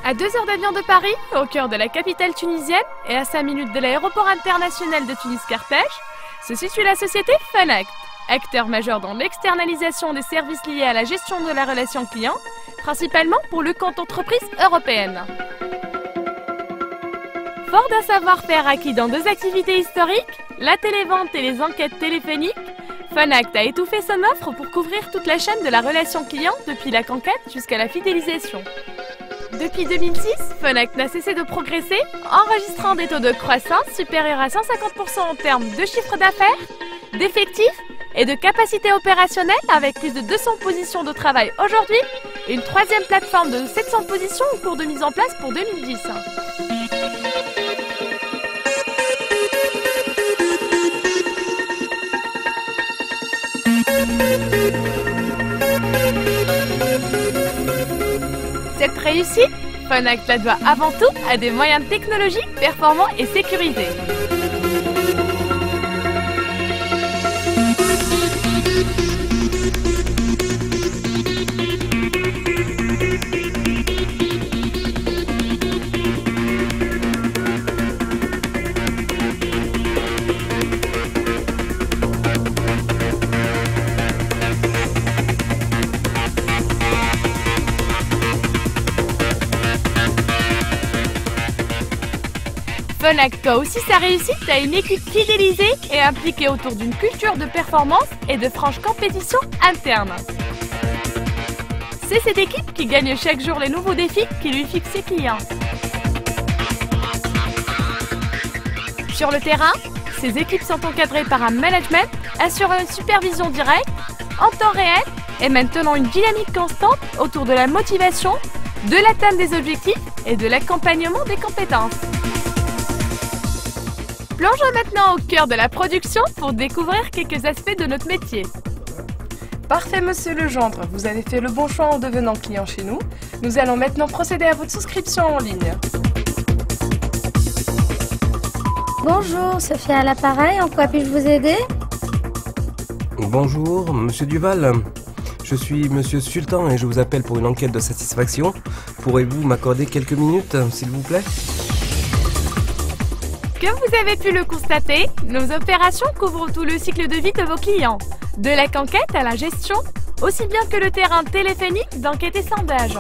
À 2 heures d'avion de Paris, au cœur de la capitale tunisienne et à 5 minutes de l'aéroport international de Tunis-Carthage, se situe la société Funact, acteur majeur dans l'externalisation des services liés à la gestion de la relation client, principalement pour le compte entreprise européenne. Fort d'un savoir-faire acquis dans 2 activités historiques, la télévente et les enquêtes téléphoniques, Funact a étouffé son offre pour couvrir toute la chaîne de la relation client depuis la conquête jusqu'à la fidélisation. Depuis 2006, Funact n'a cessé de progresser, enregistrant des taux de croissance supérieurs à 150% en termes de chiffre d'affaires, d'effectifs et de capacité opérationnelle avec plus de 200 positions de travail aujourd'hui et une 3e plateforme de 700 positions en cours de mise en place pour 2010. Cette réussite, Funact la doit avant tout à des moyens technologiques performants et sécurisés. Funact doit aussi sa réussite à une équipe fidélisée et impliquée autour d'une culture de performance et de franche compétition interne. C'est cette équipe qui gagne chaque jour les nouveaux défis qui lui fixent ses clients. Sur le terrain, ces équipes sont encadrées par un management assurant une supervision directe, en temps réel et maintenant une dynamique constante autour de la motivation, de l'atteinte des objectifs et de l'accompagnement des compétences. Plongeons maintenant au cœur de la production pour découvrir quelques aspects de notre métier. Parfait, monsieur Legendre, vous avez fait le bon choix en devenant client chez nous. Nous allons maintenant procéder à votre souscription en ligne. Bonjour, Sophia à l'appareil, en quoi puis-je vous aider? Bonjour, monsieur Duval. Je suis monsieur Sultan et je vous appelle pour une enquête de satisfaction. Pourrez-vous m'accorder quelques minutes, s'il vous plaît? Comme vous avez pu le constater, nos opérations couvrent tout le cycle de vie de vos clients, de la conquête à la gestion, aussi bien que le terrain téléphonique d'enquête et sondage.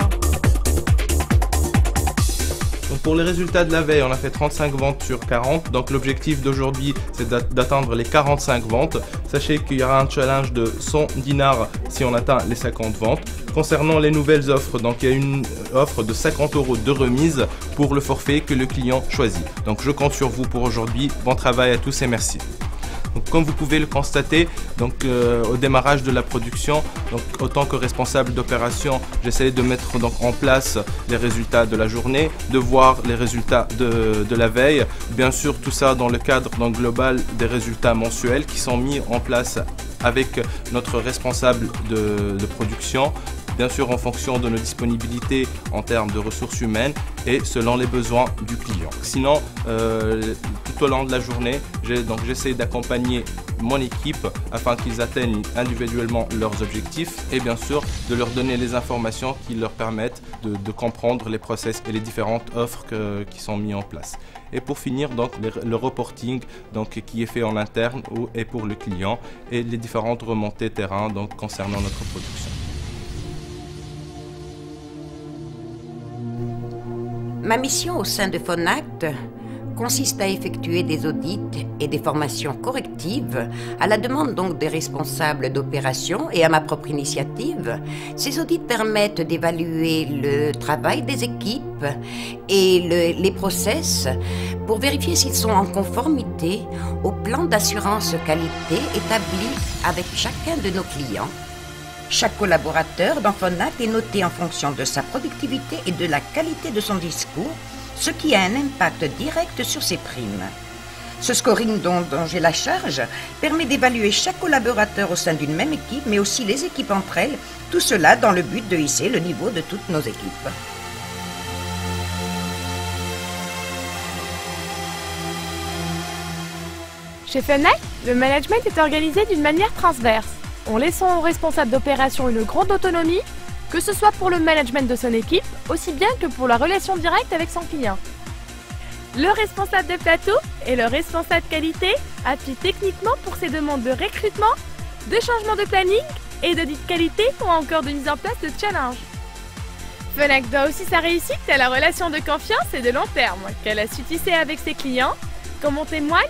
Donc pour les résultats de la veille, on a fait 35 ventes sur 40. Donc l'objectif d'aujourd'hui, c'est d'atteindre les 45 ventes. Sachez qu'il y aura un challenge de 100 dinars si on atteint les 50 ventes. Concernant les nouvelles offres, donc il y a une offre de 50 € de remise pour le forfait que le client choisit. Donc je compte sur vous pour aujourd'hui. Bon travail à tous et merci. Donc, comme vous pouvez le constater, au démarrage de la production, autant que responsable d'opération, j'essaie de mettre en place les résultats de la journée, de voir les résultats de la veille. Bien sûr, tout ça dans le cadre global des résultats mensuels qui sont mis en place avec notre responsable de production. Bien sûr en fonction de nos disponibilités en termes de ressources humaines et selon les besoins du client. Sinon, tout au long de la journée, j'essaie d'accompagner mon équipe afin qu'ils atteignent individuellement leurs objectifs et bien sûr de leur donner les informations qui leur permettent de comprendre les process et les différentes offres qui sont mises en place. Et pour finir, le reporting qui est fait en interne et pour le client et les différentes remontées terrain concernant notre production. Ma mission au sein de Funact consiste à effectuer des audits et des formations correctives à la demande des responsables d'opération et à ma propre initiative. Ces audits permettent d'évaluer le travail des équipes et les process pour vérifier s'ils sont en conformité au plan d'assurance qualité établi avec chacun de nos clients. Chaque collaborateur dans Funact est noté en fonction de sa productivité et de la qualité de son discours, ce qui a un impact direct sur ses primes. Ce scoring dont j'ai la charge permet d'évaluer chaque collaborateur au sein d'une même équipe, mais aussi les équipes entre elles, tout cela dans le but de hisser le niveau de toutes nos équipes. Chez Funact, le management est organisé d'une manière transverse. En laissant aux responsables d'opération une grande autonomie, que ce soit pour le management de son équipe, aussi bien que pour la relation directe avec son client. Le responsable de plateau et le responsable qualité appuient techniquement pour ces demandes de recrutement, de changement de planning et d'audit de qualité ou encore de mise en place de challenge. Phonak doit aussi sa réussite à la relation de confiance et de long terme qu'elle a su tisser avec ses clients, comme en témoigne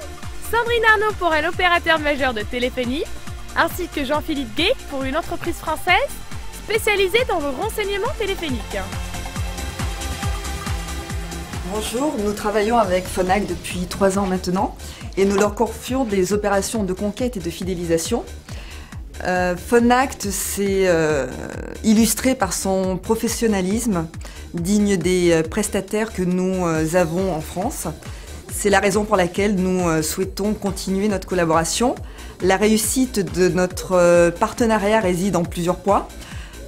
Sandrine Arnaud pour un opérateur majeur de téléphonie, ainsi que Jean-Philippe Gay pour une entreprise française spécialisée dans le renseignement téléphonique. Bonjour, nous travaillons avec Phonak depuis 3 ans maintenant et nous leur confions des opérations de conquête et de fidélisation. Phonak s'est illustré par son professionnalisme, digne des prestataires que nous avons en France. C'est la raison pour laquelle nous souhaitons continuer notre collaboration. La réussite de notre partenariat réside en plusieurs points.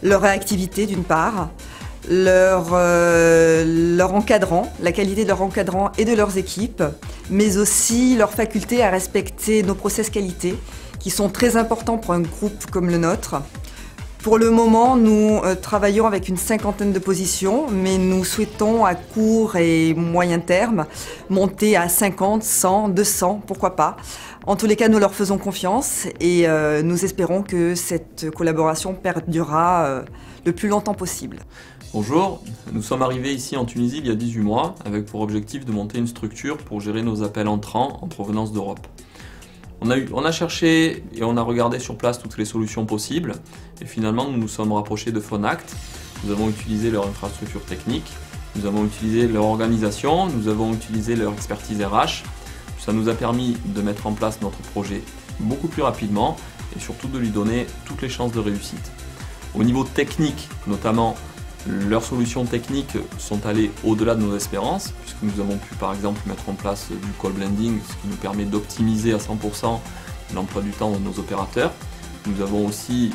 Leur réactivité d'une part, leur encadrant, la qualité de leur encadrant et de leurs équipes, mais aussi leur faculté à respecter nos process qualité, qui sont très importants pour un groupe comme le nôtre. Pour le moment, nous travaillons avec une 50aine de positions, mais nous souhaitons à court et moyen terme monter à 50, 100, 200, pourquoi pas. En tous les cas, nous leur faisons confiance et nous espérons que cette collaboration perdurera le plus longtemps possible. Bonjour, nous sommes arrivés ici en Tunisie il y a 18 mois avec pour objectif de monter une structure pour gérer nos appels entrants en provenance d'Europe. On a cherché et on a regardé sur place toutes les solutions possibles et finalement nous nous sommes rapprochés de Phonak. Nous avons utilisé leur infrastructure technique, nous avons utilisé leur organisation, nous avons utilisé leur expertise RH. Ça nous a permis de mettre en place notre projet beaucoup plus rapidement et surtout de lui donner toutes les chances de réussite. Au niveau technique notamment, leurs solutions techniques sont allées au-delà de nos espérances, puisque nous avons pu par exemple mettre en place du call blending, ce qui nous permet d'optimiser à 100% l'emploi du temps de nos opérateurs. Nous avons aussi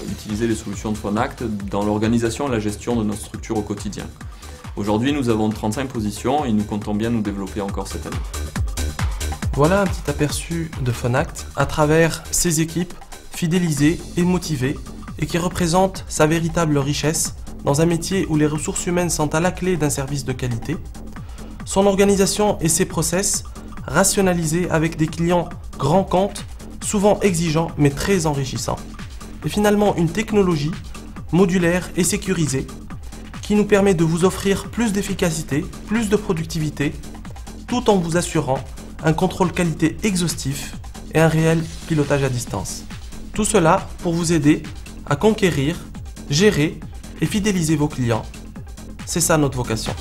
utilisé les solutions de Phonak dans l'organisation et la gestion de notre structure au quotidien. Aujourd'hui, nous avons 35 positions et nous comptons bien nous développer encore cette année. Voilà un petit aperçu de Phonak à travers ses équipes fidélisées et motivées et qui représentent sa véritable richesse dans un métier où les ressources humaines sont à la clé d'un service de qualité, son organisation et ses process rationalisés avec des clients grands comptes, souvent exigeants mais très enrichissants, et finalement une technologie modulaire et sécurisée qui nous permet de vous offrir plus d'efficacité, plus de productivité, tout en vous assurant un contrôle qualité exhaustif et un réel pilotage à distance. Tout cela pour vous aider à conquérir, gérer et fidéliser vos clients. C'est ça notre vocation.